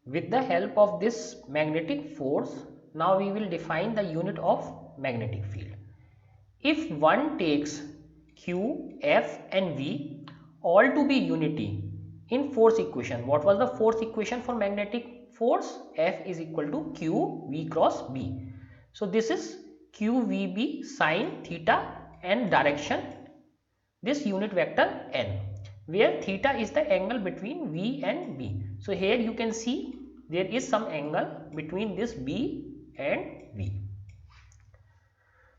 With the help of this magnetic force, now we will define the unit of magnetic field. If one takes Q, F and V all to be unity in force equation, what was the force equation for magnetic force? F is equal to Q V cross B. So this is Q V B sine theta and direction this unit vector n, where theta is the angle between V and B. So here you can see there is some angle between this B and V.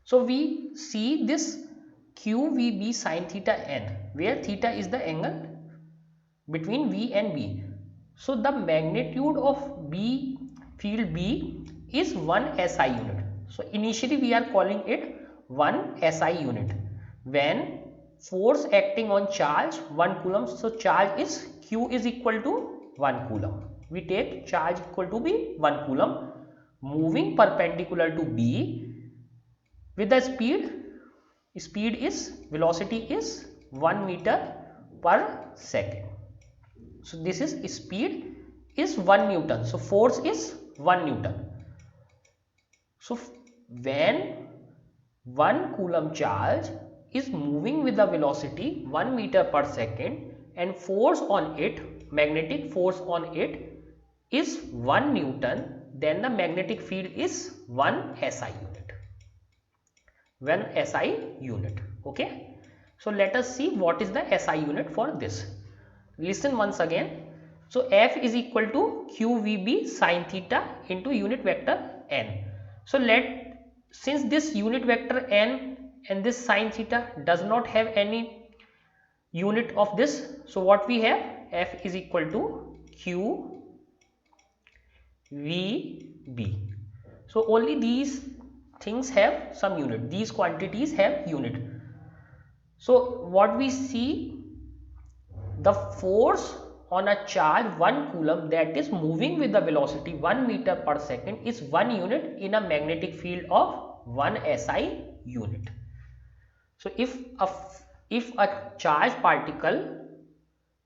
So we see this QVB sin theta n, where theta is the angle between V and B. So the magnitude of B field B is 1 SI unit. So initially we are calling it 1 SI unit. When force acting on charge 1 coulomb, so charge is Q is equal to 1 coulomb. We take charge equal to be 1 coulomb moving perpendicular to B with the speed is velocity is 1 meter per second. So this is speed is 1 Newton. So force is 1 Newton. So when 1 coulomb charge is moving with the velocity 1 meter per second and force on it, magnetic force on it is 1 Newton, then the magnetic field is 1 SI unit. 1 SI unit. Okay. So let us see what is the SI unit for this. Listen once again. So F is equal to QVB sin theta into unit vector n. So since this unit vector n and this sin theta does not have any unit of this, so what we have, F is equal to QVB. So only these things have some unit, these quantities have unit. So what we see, the force on a charge 1 coulomb that is moving with the velocity 1 meter per second is 1 unit in a magnetic field of 1 SI unit. So if a charged particle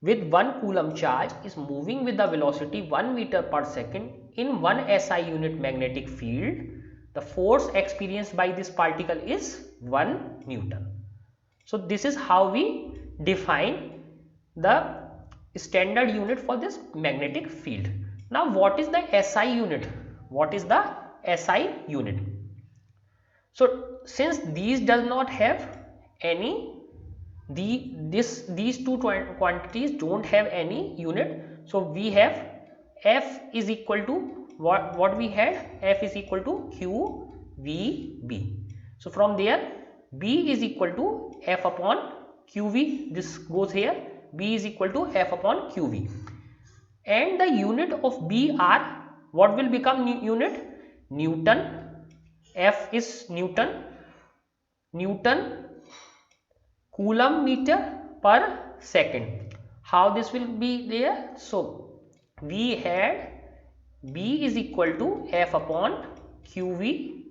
with 1 coulomb charge is moving with the velocity 1 meter per second in 1 SI unit magnetic field, the force experienced by this particle is 1 Newton. So this is how we define the standard unit for this magnetic field. Now what is the SI unit? What is the SI unit? So since these does not have any, these two quantities don't have any unit, so we have F is equal to what we had, F is equal to QVB. So from there B is equal to F upon QV, this goes here, B is equal to F upon QV, and the unit of B are, what will become unit? Newton. F is Newton, coulomb meter per second. How this will be there? So we had B is equal to F upon QV.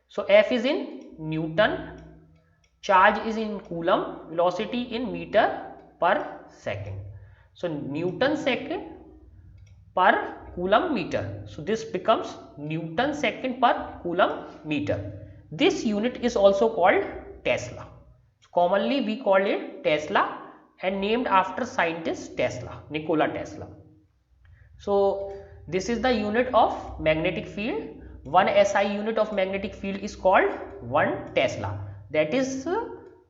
So F is in Newton, charge is in coulomb, velocity in meter per second. So Newton second per coulomb meter. So this becomes Newton second per coulomb meter. This unit is also called Tesla. So commonly we call it Tesla and named after scientist Tesla, Nikola Tesla. So this is the unit of magnetic field. 1 SI unit of magnetic field is called 1 Tesla. That is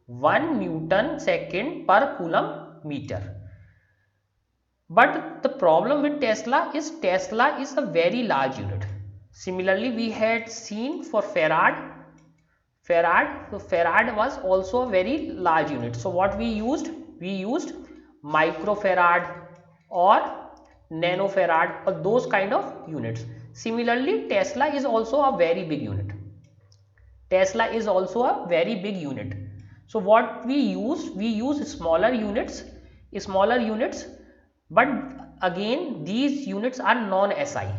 1 Newton second per coulomb meter. But the problem with Tesla is a very large unit. Similarly, we had seen for Farad. So Farad was also a very large unit. So what we used? We used microfarad or nanofarad or those kind of units. Similarly, Tesla is also a very big unit. Tesla is also a very big unit. So what we use smaller units, but again these units are non-SI.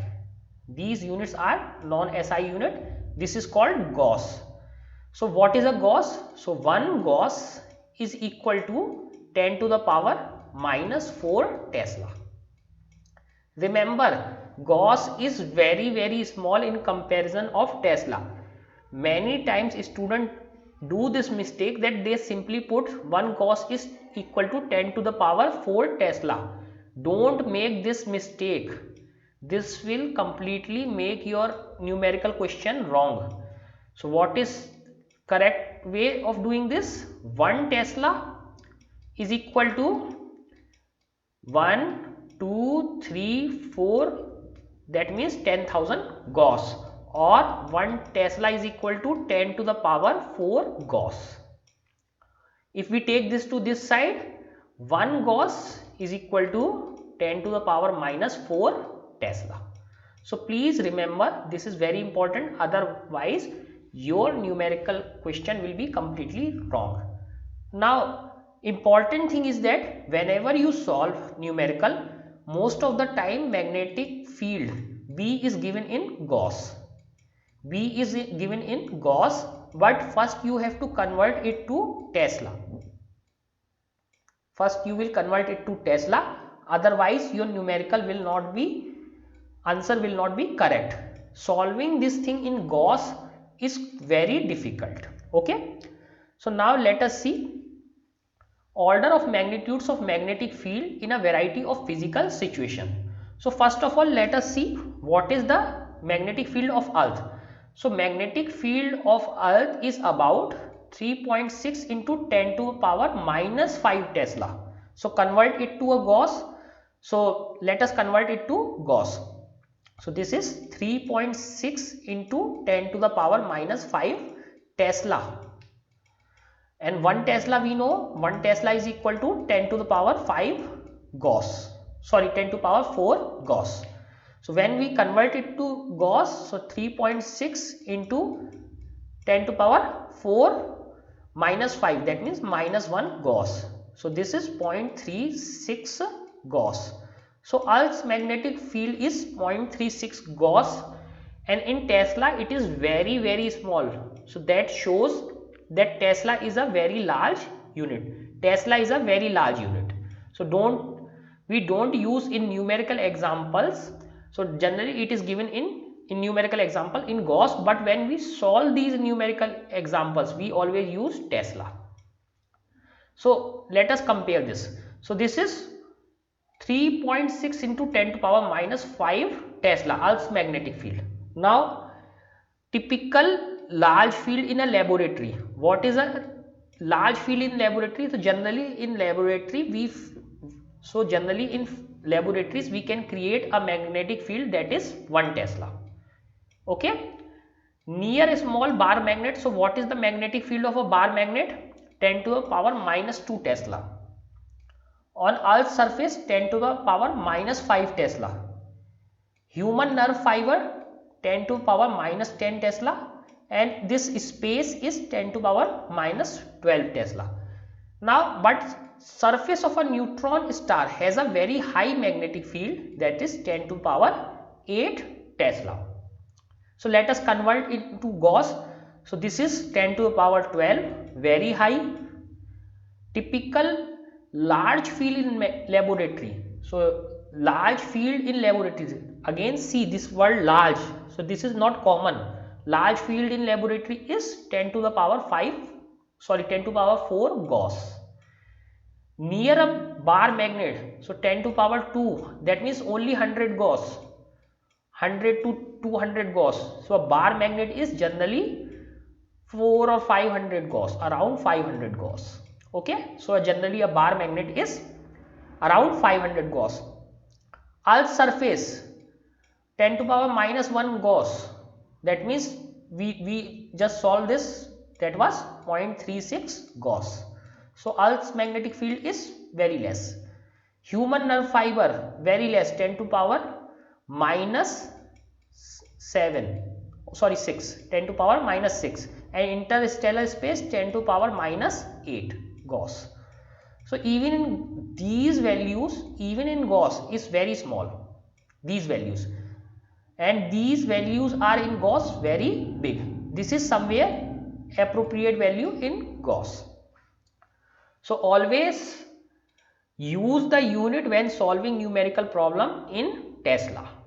These units are non-SI unit. This is called Gauss. So what is a Gauss? So 1 Gauss is equal to 10 to the power minus 4 Tesla. Remember, Gauss is very small in comparison of Tesla. Many times students do this mistake that they simply put 1 Gauss is equal to 10 to the power 4 Tesla. Don't make this mistake. This will completely make your numerical question wrong. So what is correct way of doing this? 1 Tesla is equal to 1, 2, 3, 4, that means 10,000 Gauss, or 1 Tesla is equal to 10 to the power 4 Gauss. If we take this to this side, 1 Gauss is equal to 10 to the power minus 4 Tesla. So please remember, this is very important, otherwise your numerical question will be completely wrong. Now important thing is that whenever you solve numerical, most of the time magnetic field B is given in Gauss. B is given in Gauss, but first you have to convert it to Tesla. First you will convert it to Tesla, otherwise your numerical will not be, answer will not be correct. Solving this thing in Gauss is very difficult. Okay. So now let us see order of magnitudes of magnetic field in a variety of physical situation. So first of all, let us see what is the magnetic field of Earth. So magnetic field of Earth is about 3.6 into 10 to the power minus 5 Tesla. So convert it to a Gauss. So let us convert it to Gauss. So this is 3.6 into 10 to the power minus 5 Tesla. And 1 Tesla we know, 1 Tesla is equal to 10 to the power 5 Gauss. Sorry, 10 to the power 4 Gauss. So when we convert it to Gauss, so 3.6 into 10 to the power 4 minus 5, that means minus 1 Gauss. So this is 0.36 Gauss. So Earth's magnetic field is 0.36 Gauss, and in Tesla it is very small. So that shows that Tesla is a very large unit. Tesla is a very large unit. So we don't use in numerical examples. So generally it is given in numerical example in Gauss, but when we solve these numerical examples, we always use Tesla. So let us compare this. So this is 3.6 into 10 to power minus 5 Tesla, Earth's magnetic field. Now typical large field in a laboratory. What is a large field in laboratory? So generally in laboratories we can create a magnetic field that is 1 Tesla. Okay. Near a small bar magnet, so what is the magnetic field of a bar magnet? 10 to the power minus 2 Tesla. On Earth's surface, 10 to the power minus 5 Tesla. Human nerve fiber, 10 to the power minus 10 Tesla. And this space is 10 to the power minus 12 Tesla. Now, but surface of a neutron star has a very high magnetic field, that is 10 to the power 8 Tesla. So let us convert it into Gauss. So this is 10 to the power 12, very high. Typical large field in laboratory. So large field in laboratories, again see this word large. So this is not common. Large field in laboratory is 10 to the power 10 to the power 4 Gauss. Near a bar magnet, so 10 to the power 2, that means only 100 Gauss, 100 to 200 Gauss. So a bar magnet is generally 4 or 500 Gauss, around 500 Gauss. Okay, so generally a bar magnet is around 500 Gauss. Earth's surface, 10 to the power minus 1 Gauss. That means we just solved this, that was 0.36 Gauss. So Earth's magnetic field is very less. Human nerve fiber, very less, 10 to the power minus 6, 10 to the power minus 6, and interstellar space 10 to the power minus 8 Gauss. So even in these values, even in Gauss is very small, these values. And these values are in Gauss very big. This is somewhere appropriate value in Gauss. So always Use the unit when solving numerical problem in Tesla.